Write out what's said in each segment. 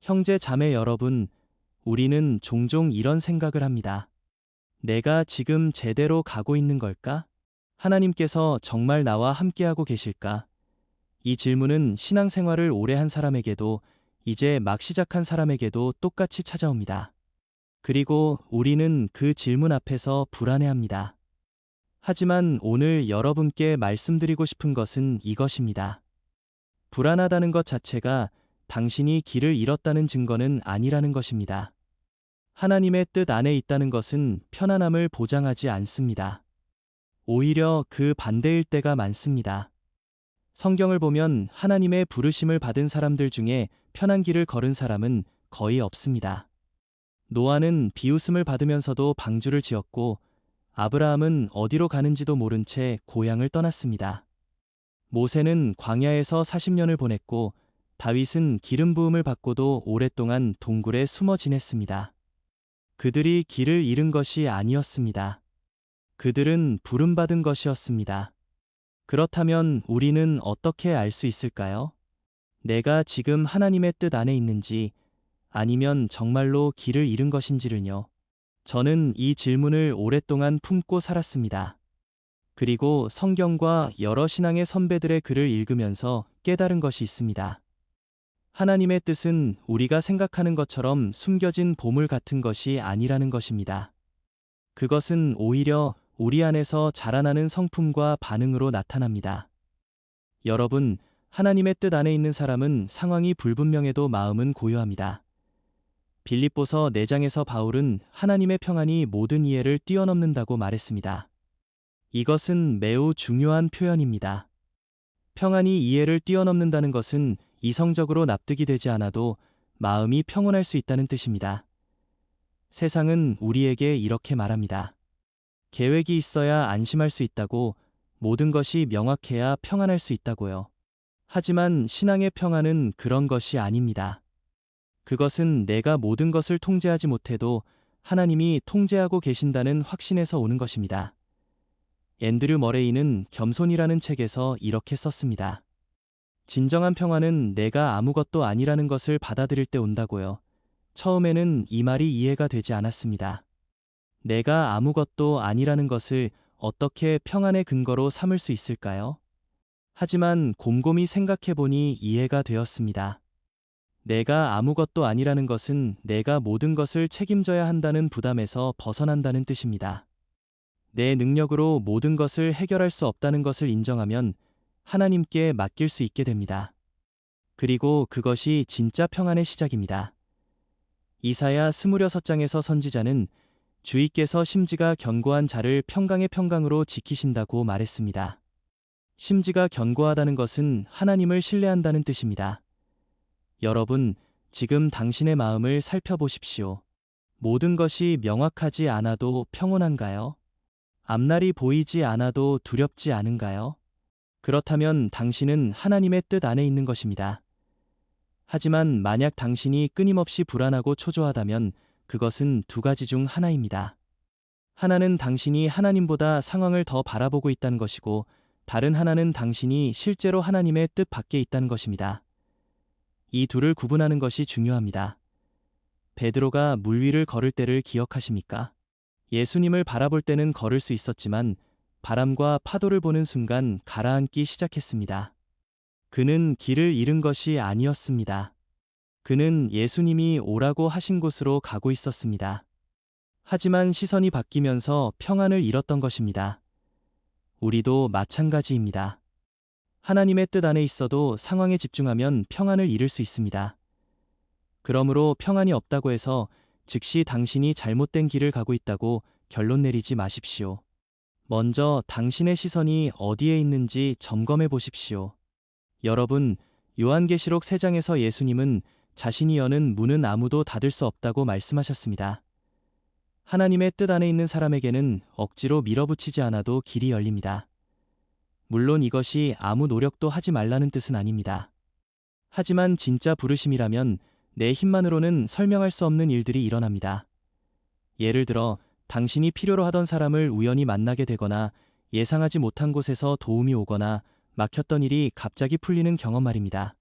형제 자매 여러분, 우리는 종종 이런 생각을 합니다. 내가 지금 제대로 가고 있는 걸까? 하나님께서 정말 나와 함께하고 계실까? 이 질문은 신앙생활을 오래 한 사람에게도 이제 막 시작한 사람에게도 똑같이 찾아옵니다. 그리고 우리는 그 질문 앞에서 불안해합니다. 하지만 오늘 여러분께 말씀드리고 싶은 것은 이것입니다. 불안하다는 것 자체가 당신이 길을 잃었다는 증거는 아니라는 것입니다. 하나님의 뜻 안에 있다는 것은 편안함을 보장하지 않습니다. 오히려 그 반대일 때가 많습니다. 성경을 보면 하나님의 부르심을 받은 사람들 중에 편한 길을 걸은 사람은 거의 없습니다. 노아는 비웃음을 받으면서도 방주를 지었고, 아브라함은 어디로 가는지도 모른 채 고향을 떠났습니다. 모세는 광야에서 40년을 보냈고, 다윗은 기름 부음을 받고도 오랫동안 동굴에 숨어 지냈습니다. 그들이 길을 잃은 것이 아니었습니다. 그들은 부름받은 것이었습니다. 그렇다면 우리는 어떻게 알 수 있을까요? 내가 지금 하나님의 뜻 안에 있는지, 아니면 정말로 길을 잃은 것인지를요. 저는 이 질문을 오랫동안 품고 살았습니다. 그리고 성경과 여러 신앙의 선배들의 글을 읽으면서 깨달은 것이 있습니다. 하나님의 뜻은 우리가 생각하는 것처럼 숨겨진 보물 같은 것이 아니라는 것입니다. 그것은 오히려 우리 안에서 자라나는 성품과 반응으로 나타납니다. 여러분, 하나님의 뜻 안에 있는 사람은 상황이 불분명해도 마음은 고요합니다. 빌립보서 4장에서 바울은 하나님의 평안이 모든 이해를 뛰어넘는다고 말했습니다. 이것은 매우 중요한 표현입니다. 평안이 이해를 뛰어넘는다는 것은 이성적으로 납득이 되지 않아도 마음이 평온할 수 있다는 뜻입니다. 세상은 우리에게 이렇게 말합니다. 계획이 있어야 안심할 수 있다고, 모든 것이 명확해야 평안할 수 있다고요. 하지만 신앙의 평안은 그런 것이 아닙니다. 그것은 내가 모든 것을 통제하지 못해도 하나님이 통제하고 계신다는 확신에서 오는 것입니다. 앤드류 머레이는 겸손이라는 책에서 이렇게 썼습니다. 진정한 평안은 내가 아무것도 아니라는 것을 받아들일 때 온다고요. 처음에는 이 말이 이해가 되지 않았습니다. 내가 아무것도 아니라는 것을 어떻게 평안의 근거로 삼을 수 있을까요? 하지만 곰곰이 생각해보니 이해가 되었습니다. 내가 아무것도 아니라는 것은 내가 모든 것을 책임져야 한다는 부담에서 벗어난다는 뜻입니다. 내 능력으로 모든 것을 해결할 수 없다는 것을 인정하면 하나님께 맡길 수 있게 됩니다. 그리고 그것이 진짜 평안의 시작입니다. 이사야 26장에서 선지자는 주위께서 심지가 견고한 자를 평강의 평강으로 지키신다고 말했습니다. 심지가 견고하다는 것은 하나님을 신뢰한다는 뜻입니다. 여러분, 지금 당신의 마음을 살펴보십시오. 모든 것이 명확하지 않아도 평온한가요? 앞날이 보이지 않아도 두렵지 않은가요? 그렇다면 당신은 하나님의 뜻 안에 있는 것입니다. 하지만 만약 당신이 끊임없이 불안하고 초조하다면 그것은 두 가지 중 하나입니다. 하나는 당신이 하나님보다 상황을 더 바라보고 있다는 것이고, 다른 하나는 당신이 실제로 하나님의 뜻 밖에 있다는 것입니다. 이 둘을 구분하는 것이 중요합니다. 베드로가 물 위를 걸을 때를 기억하십니까? 예수님을 바라볼 때는 걸을 수 있었지만 바람과 파도를 보는 순간 가라앉기 시작했습니다. 그는 길을 잃은 것이 아니었습니다. 그는 예수님이 오라고 하신 곳으로 가고 있었습니다. 하지만 시선이 바뀌면서 평안을 잃었던 것입니다. 우리도 마찬가지입니다. 하나님의 뜻 안에 있어도 상황에 집중하면 평안을 잃을 수 있습니다. 그러므로 평안이 없다고 해서 즉시 당신이 잘못된 길을 가고 있다고 결론 내리지 마십시오. 먼저 당신의 시선이 어디에 있는지 점검해 보십시오. 여러분, 요한계시록 3장에서 예수님은 자신이 여는 문은 아무도 닫을 수 없다고 말씀하셨습니다. 하나님의 뜻 안에 있는 사람에게는 억지로 밀어붙이지 않아도 길이 열립니다. 물론 이것이 아무 노력도 하지 말라는 뜻은 아닙니다. 하지만 진짜 부르심이라면 내 힘만으로는 설명할 수 없는 일들이 일어납니다. 예를 들어 당신이 필요로 하던 사람을 우연히 만나게 되거나 예상하지 못한 곳에서 도움이 오거나 막혔던 일이 갑자기 풀리는 경험 말입니다.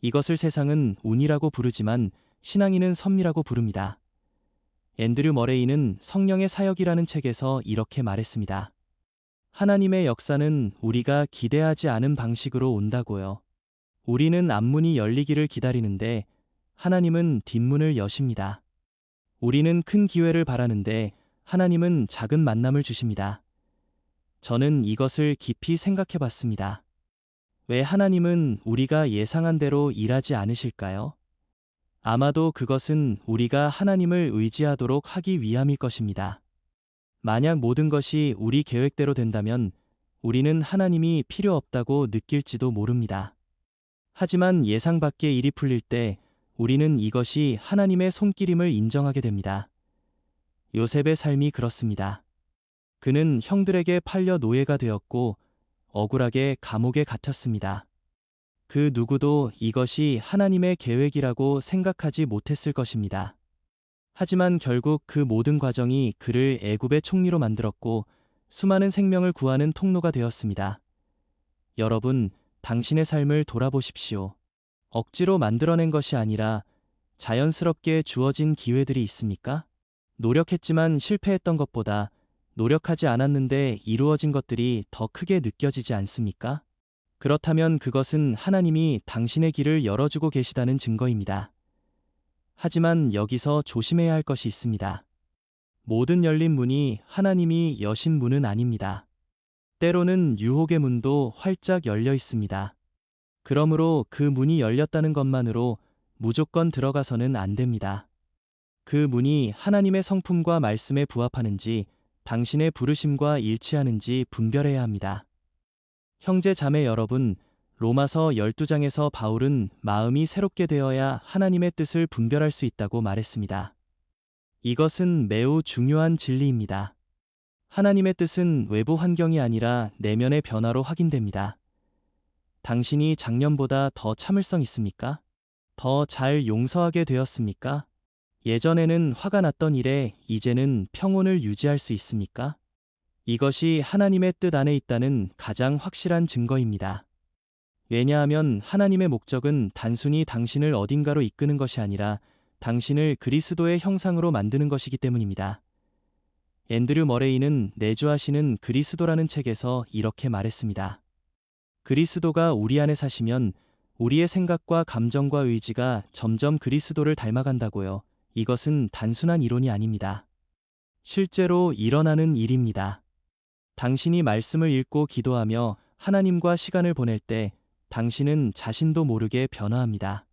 이것을 세상은 운이라고 부르지만 신앙인은 섭리라고 부릅니다. 앤드류 머레이는 성령의 사역이라는 책에서 이렇게 말했습니다. 하나님의 역사는 우리가 기대하지 않은 방식으로 온다고요. 우리는 앞문이 열리기를 기다리는데 하나님은 뒷문을 여십니다. 우리는 큰 기회를 바라는데 하나님은 작은 만남을 주십니다. 저는 이것을 깊이 생각해 봤습니다. 왜 하나님은 우리가 예상한 대로 일하지 않으실까요? 아마도 그것은 우리가 하나님을 의지하도록 하기 위함일 것입니다. 만약 모든 것이 우리 계획대로 된다면 우리는 하나님이 필요 없다고 느낄지도 모릅니다. 하지만 예상 밖의 일이 풀릴 때 우리는 이것이 하나님의 손길임을 인정하게 됩니다. 요셉의 삶이 그렇습니다. 그는 형들에게 팔려 노예가 되었고 억울하게 감옥에 갇혔습니다. 그 누구도 이것이 하나님의 계획이라고 생각하지 못했을 것입니다. 하지만 결국 그 모든 과정이 그를 애굽의 총리로 만들었고 수많은 생명을 구하는 통로가 되었습니다. 여러분, 당신의 삶을 돌아보십시오. 억지로 만들어낸 것이 아니라 자연스럽게 주어진 기회들이 있습니까? 노력했지만 실패했던 것보다 노력하지 않았는데 이루어진 것들이 더 크게 느껴지지 않습니까? 그렇다면 그것은 하나님이 당신의 길을 열어주고 계시다는 증거입니다. 하지만 여기서 조심해야 할 것이 있습니다. 모든 열린 문이 하나님이 여신 문은 아닙니다. 때로는 유혹의 문도 활짝 열려 있습니다. 그러므로 그 문이 열렸다는 것만으로 무조건 들어가서는 안 됩니다. 그 문이 하나님의 성품과 말씀에 부합하는지 당신의 부르심과 일치하는지 분별해야 합니다. 형제 자매 여러분, 로마서 12장에서 바울은 마음이 새롭게 되어야 하나님의 뜻을 분별할 수 있다고 말했습니다. 이것은 매우 중요한 진리입니다. 하나님의 뜻은 외부 환경이 아니라 내면의 변화로 확인됩니다. 당신이 작년보다 더 참을성 있습니까? 더 잘 용서하게 되었습니까? 예전에는 화가 났던 일에 이제는 평온을 유지할 수 있습니까? 이것이 하나님의 뜻 안에 있다는 가장 확실한 증거입니다. 왜냐하면 하나님의 목적은 단순히 당신을 어딘가로 이끄는 것이 아니라 당신을 그리스도의 형상으로 만드는 것이기 때문입니다. 앤드류 머레이는 내주하시는 그리스도라는 책에서 이렇게 말했습니다. 그리스도가 우리 안에 사시면 우리의 생각과 감정과 의지가 점점 그리스도를 닮아간다고요. 이것은 단순한 이론이 아닙니다. 실제로 일어나는 일입니다. 당신이 말씀을 읽고 기도하며 하나님과 시간을 보낼 때 당신은 자신도 모르게 변화합니다.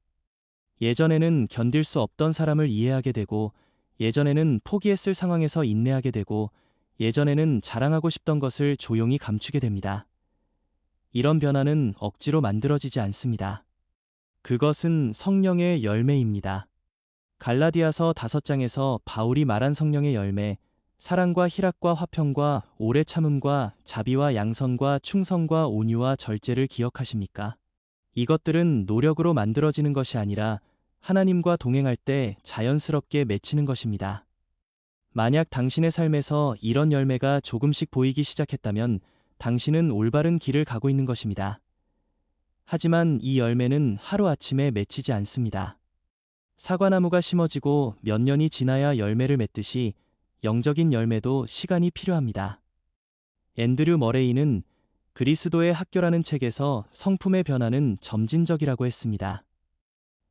예전에는 견딜 수 없던 사람을 이해하게 되고, 예전에는 포기했을 상황에서 인내하게 되고, 예전에는 자랑하고 싶던 것을 조용히 감추게 됩니다. 이런 변화는 억지로 만들어지지 않습니다. 그것은 성령의 열매입니다. 갈라디아서 5장에서 바울이 말한 성령의 열매, 사랑과 희락과 화평과 오래 참음과 자비와 양선과 충성과 온유와 절제를 기억하십니까? 이것들은 노력으로 만들어지는 것이 아니라 하나님과 동행할 때 자연스럽게 맺히는 것입니다. 만약 당신의 삶에서 이런 열매가 조금씩 보이기 시작했다면 당신은 올바른 길을 가고 있는 것입니다. 하지만 이 열매는 하루아침에 맺히지 않습니다. 사과나무가 심어지고 몇 년이 지나야 열매를 맺듯이 영적인 열매도 시간이 필요합니다. 앤드류 머레이는 그리스도의 학교라는 책에서 성품의 변화는 점진적이라고 했습니다.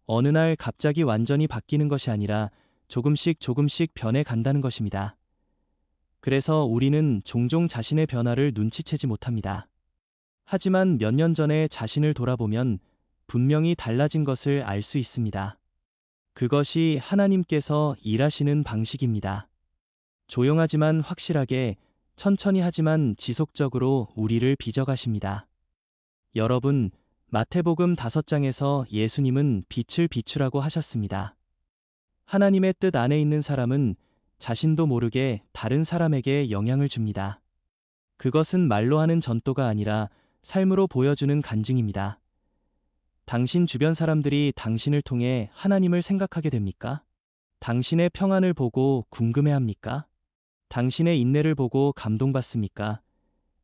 어느 날 갑자기 완전히 바뀌는 것이 아니라 조금씩 변해 간다는 것입니다. 그래서 우리는 종종 자신의 변화를 눈치채지 못합니다. 하지만 몇 년 전에 자신을 돌아보면 분명히 달라진 것을 알 수 있습니다. 그것이 하나님께서 일하시는 방식입니다. 조용하지만 확실하게, 천천히 하지만 지속적으로 우리를 빚어가십니다. 여러분, 마태복음 5장에서 예수님은 빛을 비추라고 하셨습니다. 하나님의 뜻 안에 있는 사람은 자신도 모르게 다른 사람에게 영향을 줍니다. 그것은 말로 하는 전도가 아니라 삶으로 보여주는 간증입니다. 당신 주변 사람들이 당신을 통해 하나님을 생각하게 됩니까? 당신의 평안을 보고 궁금해합니까? 당신의 인내를 보고 감동받습니까?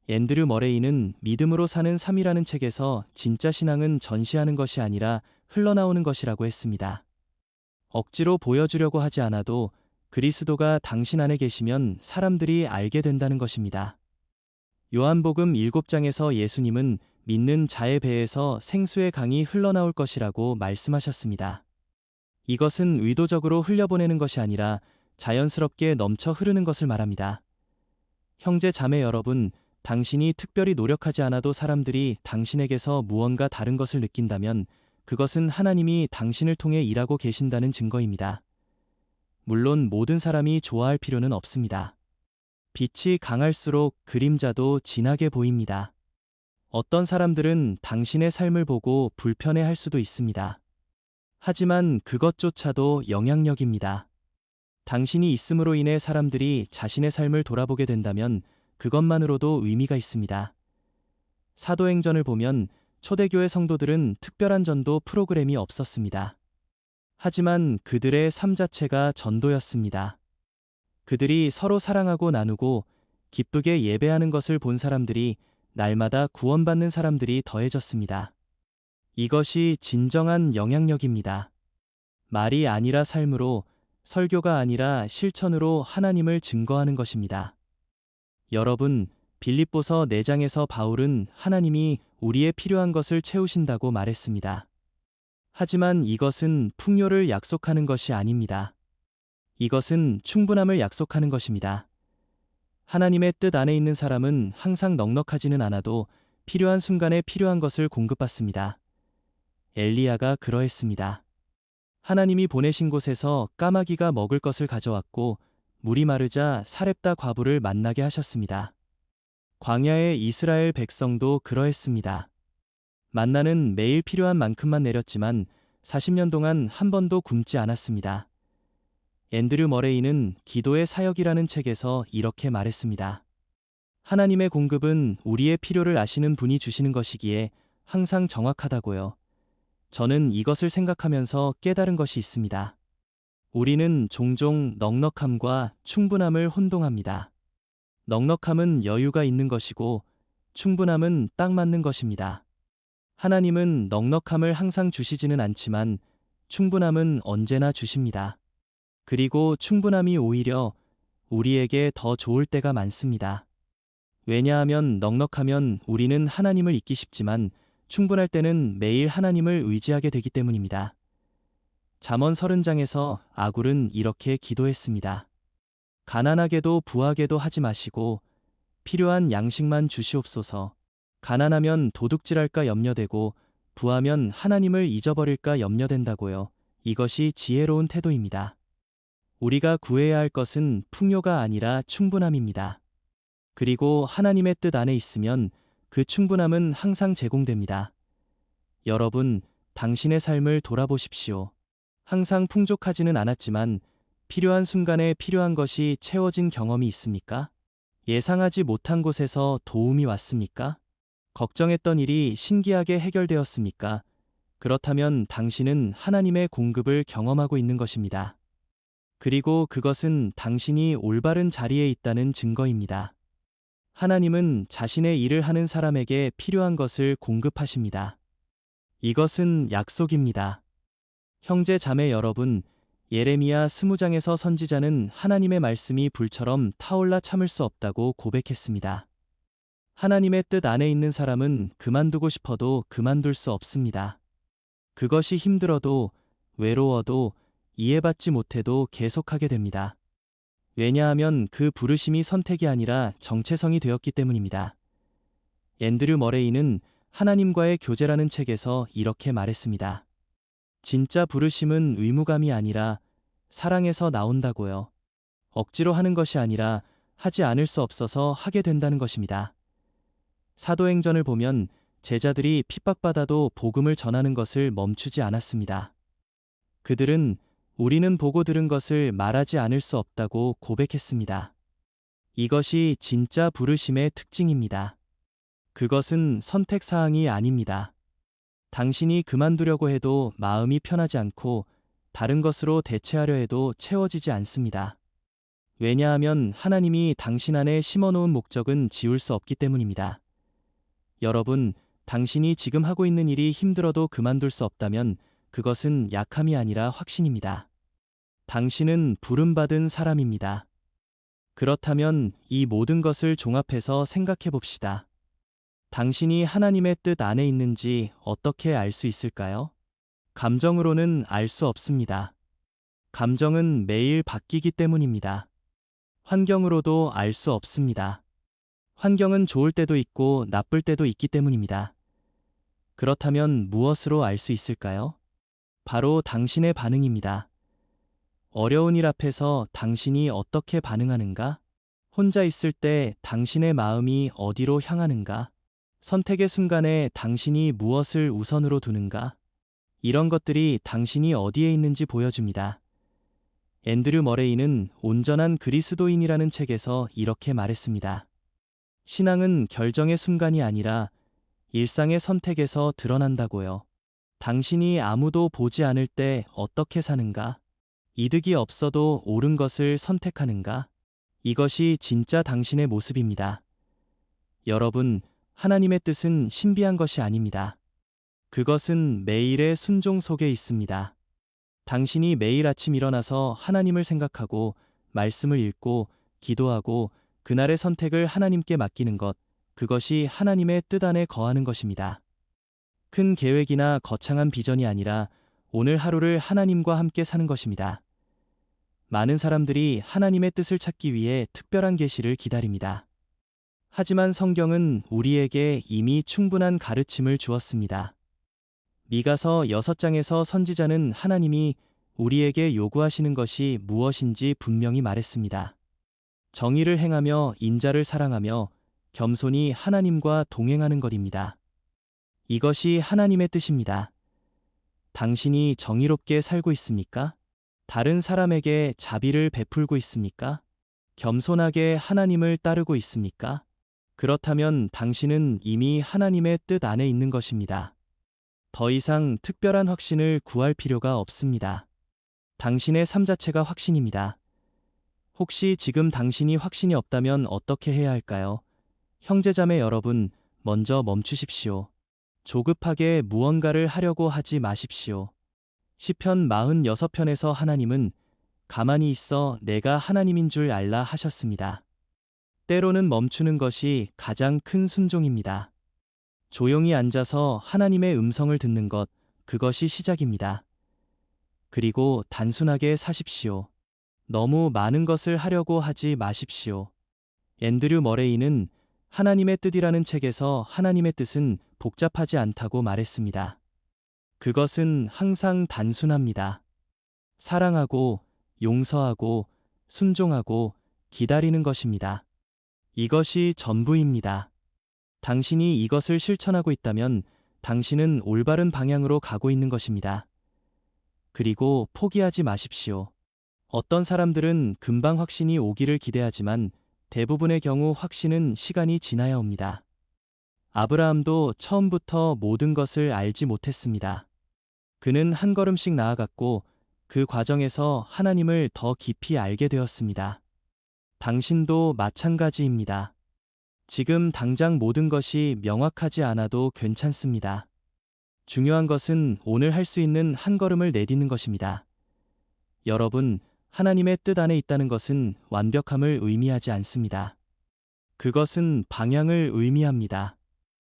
앤드류 머레이는 믿음으로 사는 삶이라는 책에서 진짜 신앙은 전시하는 것이 아니라 흘러나오는 것이라고 했습니다. 억지로 보여주려고 하지 않아도 그리스도가 당신 안에 계시면 사람들이 알게 된다는 것입니다. 요한복음 7장에서 예수님은 믿는 자의 배에서 생수의 강이 흘러나올 것이라고 말씀하셨습니다. 이것은 의도적으로 흘려보내는 것이 아니라 자연스럽게 넘쳐 흐르는 것을 말합니다. 형제 자매 여러분, 당신이 특별히 노력하지 않아도 사람들이 당신에게서 무언가 다른 것을 느낀다면 그것은 하나님이 당신을 통해 일하고 계신다는 증거입니다. 물론 모든 사람이 좋아할 필요는 없습니다. 빛이 강할수록 그림자도 진하게 보입니다. 어떤 사람들은 당신의 삶을 보고 불편해할 수도 있습니다. 하지만 그것조차도 영향력입니다. 당신이 있음으로 인해 사람들이 자신의 삶을 돌아보게 된다면 그것만으로도 의미가 있습니다. 사도행전을 보면 초대교회 성도들은 특별한 전도 프로그램이 없었습니다. 하지만 그들의 삶 자체가 전도였습니다. 그들이 서로 사랑하고 나누고 기쁘게 예배하는 것을 본 사람들이 날마다 구원받는 사람들이 더해졌습니다. 이것이 진정한 영향력입니다. 말이 아니라 삶으로, 설교가 아니라 실천으로 하나님을 증거하는 것입니다. 여러분, 빌립보서 4장에서 바울은 하나님이 우리의 필요한 것을 채우신다고 말했습니다. 하지만 이것은 풍요를 약속하는 것이 아닙니다. 이것은 충분함을 약속하는 것입니다. 하나님의 뜻 안에 있는 사람은 항상 넉넉하지는 않아도 필요한 순간에 필요한 것을 공급받습니다. 엘리야가 그러했습니다. 하나님이 보내신 곳에서 까마귀가 먹을 것을 가져왔고 물이 마르자 사렙다 과부를 만나게 하셨습니다. 광야의 이스라엘 백성도 그러했습니다. 만나는 매일 필요한 만큼만 내렸지만 40년 동안 한 번도 굶지 않았습니다. 앤드류 머레이는 기도의 사역이라는 책에서 이렇게 말했습니다. 하나님의 공급은 우리의 필요를 아시는 분이 주시는 것이기에 항상 정확하다고요. 저는 이것을 생각하면서 깨달은 것이 있습니다. 우리는 종종 넉넉함과 충분함을 혼동합니다. 넉넉함은 여유가 있는 것이고 충분함은 딱 맞는 것입니다. 하나님은 넉넉함을 항상 주시지는 않지만 충분함은 언제나 주십니다. 그리고 충분함이 오히려 우리에게 더 좋을 때가 많습니다. 왜냐하면 넉넉하면 우리는 하나님을 잊기 쉽지만 충분할 때는 매일 하나님을 의지하게 되기 때문입니다. 잠언 30장에서 아굴은 이렇게 기도했습니다. 가난하게도 부하게도 하지 마시고 필요한 양식만 주시옵소서. 가난하면 도둑질할까 염려되고 부하면 하나님을 잊어버릴까 염려된다고요. 이것이 지혜로운 태도입니다. 우리가 구해야 할 것은 풍요가 아니라 충분함입니다. 그리고 하나님의 뜻 안에 있으면 그 충분함은 항상 제공됩니다. 여러분, 당신의 삶을 돌아보십시오. 항상 풍족하지는 않았지만 필요한 순간에 필요한 것이 채워진 경험이 있습니까? 예상하지 못한 곳에서 도움이 왔습니까? 걱정했던 일이 신기하게 해결되었습니까? 그렇다면 당신은 하나님의 공급을 경험하고 있는 것입니다. 그리고 그것은 당신이 올바른 자리에 있다는 증거입니다. 하나님은 자신의 일을 하는 사람에게 필요한 것을 공급하십니다. 이것은 약속입니다. 형제 자매 여러분, 예레미야 20장에서 선지자는 하나님의 말씀이 불처럼 타올라 참을 수 없다고 고백했습니다. 하나님의 뜻 안에 있는 사람은 그만두고 싶어도 그만둘 수 없습니다. 그것이 힘들어도 외로워도 이해받지 못해도 계속하게 됩니다. 왜냐하면 그 부르심이 선택이 아니라 정체성이 되었기 때문입니다. 앤드류 머레이는 하나님과의 교제라는 책에서 이렇게 말했습니다. 진짜 부르심은 의무감이 아니라 사랑에서 나온다고요. 억지로 하는 것이 아니라 하지 않을 수 없어서 하게 된다는 것입니다. 사도행전을 보면 제자들이 핍박받아도 복음을 전하는 것을 멈추지 않았습니다. 그들은 우리는 보고 들은 것을 말하지 않을 수 없다고 고백했습니다. 이것이 진짜 부르심의 특징입니다. 그것은 선택사항이 아닙니다. 당신이 그만두려고 해도 마음이 편하지 않고 다른 것으로 대체하려 해도 채워지지 않습니다. 왜냐하면 하나님이 당신 안에 심어놓은 목적은 지울 수 없기 때문입니다. 여러분, 당신이 지금 하고 있는 일이 힘들어도 그만둘 수 없다면 그것은 약함이 아니라 확신입니다. 당신은 부름받은 사람입니다. 그렇다면 이 모든 것을 종합해서 생각해 봅시다. 당신이 하나님의 뜻 안에 있는지 어떻게 알 수 있을까요? 감정으로는 알 수 없습니다. 감정은 매일 바뀌기 때문입니다. 환경으로도 알 수 없습니다. 환경은 좋을 때도 있고 나쁠 때도 있기 때문입니다. 그렇다면 무엇으로 알 수 있을까요? 바로 당신의 반응입니다. 어려운 일 앞에서 당신이 어떻게 반응하는가? 혼자 있을 때 당신의 마음이 어디로 향하는가? 선택의 순간에 당신이 무엇을 우선으로 두는가? 이런 것들이 당신이 어디에 있는지 보여줍니다. 앤드류 머레이는 온전한 그리스도인이라는 책에서 이렇게 말했습니다. 신앙은 결정의 순간이 아니라 일상의 선택에서 드러난다고요. 당신이 아무도 보지 않을 때 어떻게 사는가? 이득이 없어도 옳은 것을 선택하는가? 이것이 진짜 당신의 모습입니다. 여러분, 하나님의 뜻은 신비한 것이 아닙니다. 그것은 매일의 순종 속에 있습니다. 당신이 매일 아침 일어나서 하나님을 생각하고 말씀을 읽고 기도하고 그날의 선택을 하나님께 맡기는 것, 그것이 하나님의 뜻 안에 거하는 것입니다. 큰 계획이나 거창한 비전이 아니라 오늘 하루를 하나님과 함께 사는 것입니다. 많은 사람들이 하나님의 뜻을 찾기 위해 특별한 계시를 기다립니다. 하지만 성경은 우리에게 이미 충분한 가르침을 주었습니다. 미가서 6장에서 선지자는 하나님이 우리에게 요구하시는 것이 무엇인지 분명히 말했습니다. 정의를 행하며 인자를 사랑하며 겸손히 하나님과 동행하는 것입니다. 이것이 하나님의 뜻입니다. 당신이 정의롭게 살고 있습니까? 다른 사람에게 자비를 베풀고 있습니까? 겸손하게 하나님을 따르고 있습니까? 그렇다면 당신은 이미 하나님의 뜻 안에 있는 것입니다. 더 이상 특별한 확신을 구할 필요가 없습니다. 당신의 삶 자체가 확신입니다. 혹시 지금 당신이 확신이 없다면 어떻게 해야 할까요? 형제자매 여러분, 먼저 멈추십시오. 조급하게 무언가를 하려고 하지 마십시오. 시편 46편에서 하나님은 가만히 있어 내가 하나님인 줄 알라 하셨습니다. 때로는 멈추는 것이 가장 큰 순종입니다. 조용히 앉아서 하나님의 음성을 듣는 것, 그것이 시작입니다. 그리고 단순하게 사십시오. 너무 많은 것을 하려고 하지 마십시오. 앤드류 머레이는 하나님의 뜻이라는 책에서 하나님의 뜻은 복잡하지 않다고 말했습니다. 그것은 항상 단순합니다. 사랑하고, 용서하고, 순종하고, 기다리는 것입니다. 이것이 전부입니다. 당신이 이것을 실천하고 있다면 당신은 올바른 방향으로 가고 있는 것입니다. 그리고 포기하지 마십시오. 어떤 사람들은 금방 확신이 오기를 기대하지만 대부분의 경우 확신은 시간이 지나야 옵니다. 아브라함도 처음부터 모든 것을 알지 못했습니다. 그는 한 걸음씩 나아갔고 그 과정에서 하나님을 더 깊이 알게 되었습니다. 당신도 마찬가지입니다. 지금 당장 모든 것이 명확하지 않아도 괜찮습니다. 중요한 것은 오늘 할 수 있는 한 걸음을 내딛는 것입니다. 여러분, 하나님의 뜻 안에 있다는 것은 완벽함을 의미하지 않습니다. 그것은 방향을 의미합니다.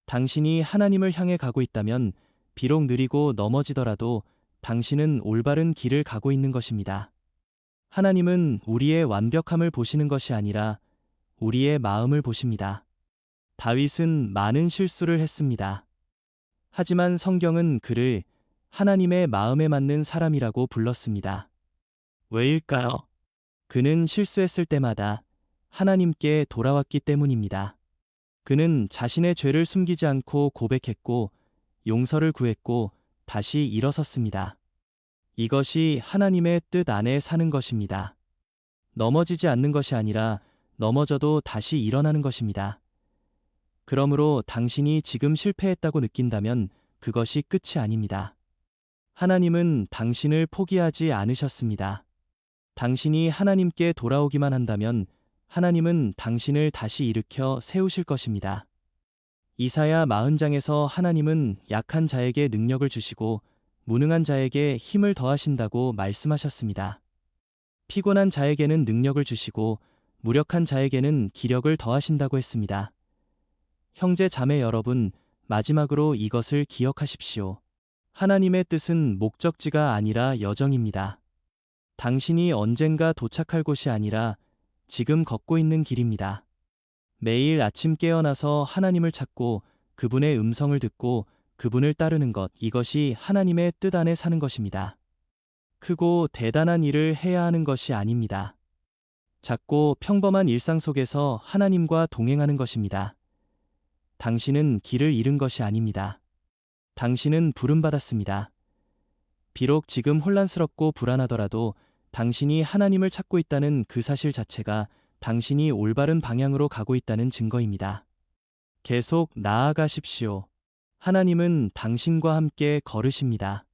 당신이 하나님을 향해 가고 있다면 비록 느리고 넘어지더라도 당신은 올바른 길을 가고 있는 것입니다. 하나님은 우리의 완벽함을 보시는 것이 아니라 우리의 마음을 보십니다. 다윗은 많은 실수를 했습니다. 하지만 성경은 그를 하나님의 마음에 맞는 사람이라고 불렀습니다. 왜일까요? 그는 실수했을 때마다 하나님께 돌아왔기 때문입니다. 그는 자신의 죄를 숨기지 않고 고백했고 용서를 구했고 다시 일어섰습니다. 이것이 하나님의 뜻 안에 사는 것입니다. 넘어지지 않는 것이 아니라 넘어져도 다시 일어나는 것입니다. 그러므로 당신이 지금 실패했다고 느낀다면 그것이 끝이 아닙니다. 하나님은 당신을 포기하지 않으셨습니다. 당신이 하나님께 돌아오기만 한다면 하나님은 당신을 다시 일으켜 세우실 것입니다. 이사야 40장에서 하나님은 약한 자에게 능력을 주시고 무능한 자에게 힘을 더하신다고 말씀하셨습니다. 피곤한 자에게는 능력을 주시고 무력한 자에게는 기력을 더하신다고 했습니다. 형제 자매 여러분, 마지막으로 이것을 기억하십시오. 하나님의 뜻은 목적지가 아니라 여정입니다. 당신이 언젠가 도착할 곳이 아니라 지금 걷고 있는 길입니다. 매일 아침 깨어나서 하나님을 찾고 그분의 음성을 듣고 그분을 따르는 것, 이것이 하나님의 뜻 안에 사는 것입니다. 크고 대단한 일을 해야 하는 것이 아닙니다. 작고 평범한 일상 속에서 하나님과 동행하는 것입니다. 당신은 길을 잃은 것이 아닙니다. 당신은 부름받았습니다. 비록 지금 혼란스럽고 불안하더라도 당신이 하나님을 찾고 있다는 그 사실 자체가 당신이 올바른 방향으로 가고 있다는 증거입니다. 계속 나아가십시오. 하나님은 당신과 함께 걸으십니다.